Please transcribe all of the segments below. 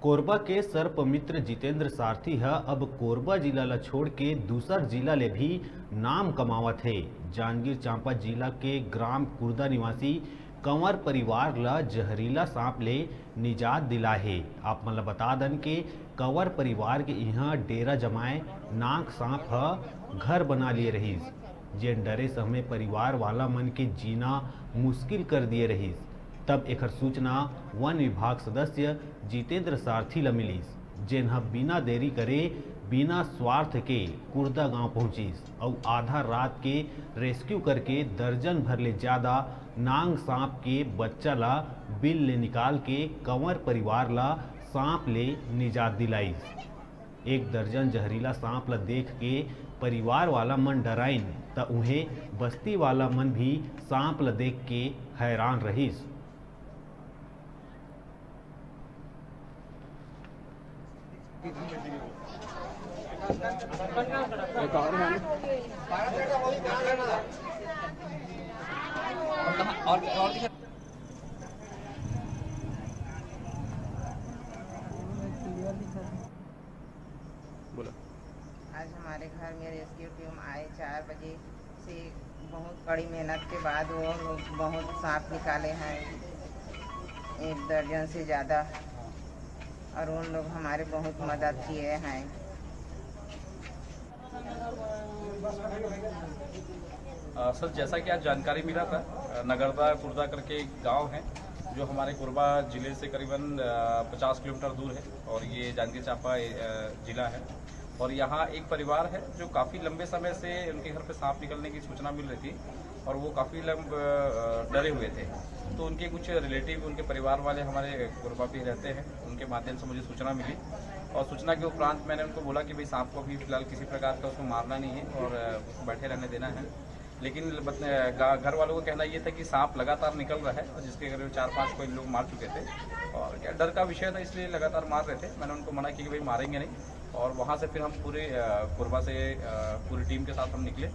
कोरबा के सर्पमित्र जितेंद्र सारथी है अब कोरबा जिला ला छोड़ के दूसर जिला ले भी नाम कमावत है। जांजगीर चांपा जिला के ग्राम कुर्दा निवासी कंवर परिवार ला जहरीला सांप ले निजात दिला है। आप मन ला बता दन के कंवर परिवार के यहाँ डेरा जमाए नाग सांप ह घर बना लिए रहीस, जेन डरे समय परिवार वाला मन के जीना मुश्किल कर दिए रहीस। तब एकर सूचना वन विभाग सदस्य जितेंद्र सारथी ला मिलीस, जेन ह बिना देरी करे बिना स्वार्थ के कुर्दा गांव पहुंचिस और आधा रात के रेस्क्यू करके दर्जन भर ले ज्यादा नांग सांप के बच्चा ला बिल ले निकाल के कंवर परिवार ला सांप ले निजात दिलाइस। एक दर्जन जहरीला सांप ला देख के परिवार वाला मन डराइन त उन्हें बस्ती वाला मन भी सांप ला देख के हैरान रहीस। एक और है और बोला। आज हमारे घर में रेस्क्यू टीम आए 4 बजे से। बहुत कड़ी मेहनत के बाद वो लोग बहुत सांप निकाले हैं, 1 दर्जन से ज़्यादा, और उन लोग हमारे बहुत मदद किए हैं। सर, जैसा कि आज जानकारी मिला था, नगरदा कुर्दा करके एक गांव है जो हमारे कोरबा ज़िले से करीबन 50 किलोमीटर दूर है और ये जांजगीर चांपा ज़िला है। और यहाँ एक परिवार है जो काफ़ी लंबे समय से उनके घर पे सांप निकलने की सूचना मिल रही थी और वो काफ़ी डरे हुए थे। तो उनके कुछ रिलेटिव, उनके परिवार वाले हमारे कोरबा पे रहते हैं, उनके माध्यम से मुझे सूचना मिली और सूचना के उपरांत मैंने उनको बोला कि भाई सांप को भी फिलहाल किसी प्रकार का उसको मारना नहीं है और उसको बैठे रहने देना है। लेकिन घर वालों का कहना ये था कि सांप लगातार निकल रहा है और जिसके करीब 4-5 कोई लोग मार चुके थे और क्या डर का विषय था, इसलिए लगातार मार रहे थे। मैंने उनको मना किया कि भाई मारेंगे नहीं। और वहाँ से फिर हम पूरे कोरबा से पूरी टीम के साथ हम निकले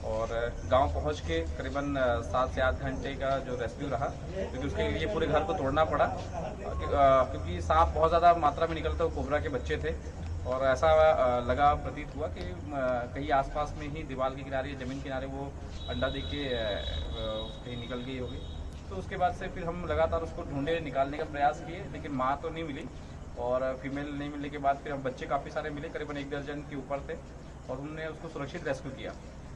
और गांव पहुंच के करीबन 7 से 8 घंटे का जो रेस्क्यू रहा, क्योंकि उसके लिए पूरे घर को तोड़ना पड़ा क्योंकि सांप बहुत ज़्यादा मात्रा में निकलता, वो कोबरा के बच्चे थे और ऐसा लगा प्रतीत हुआ कि कहीं आसपास में ही दीवार के किनारे, ज़मीन किनारे वो अंडा दे के कहीं निकल गई होगी। तो उसके बाद से फिर हम लगातार उसको ढूंढे, निकालने का प्रयास किए, लेकिन माँ तो नहीं मिली और फीमेल नहीं मिलने के बाद फिर हम बच्चे काफ़ी सारे मिले, करीबन 1 दर्जन के ऊपर थे और हमने उसको सुरक्षित रेस्क्यू किया।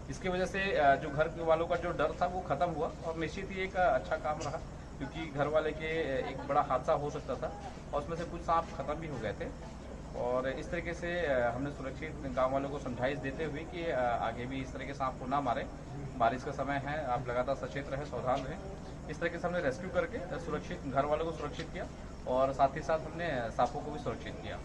इसकी वजह से जो घर वालों का जो डर था वो ख़त्म हुआ और निश्चित ही एक अच्छा काम रहा, क्योंकि घर वाले के एक बड़ा हादसा हो सकता था और उसमें से कुछ सांप ख़त्म भी हो गए थे। और इस तरीके से हमने सुरक्षित गांव वालों को समझाइश देते हुए कि आगे भी इस तरह के सांप को ना मारें, बारिश का समय है, आप लगातार सचेत रहें, सावधान रहें। इस तरीके से हमने रेस्क्यू करके सुरक्षित घर वालों को सुरक्षित किया और साथ ही साथ हमने सांपों को भी सुरक्षित किया।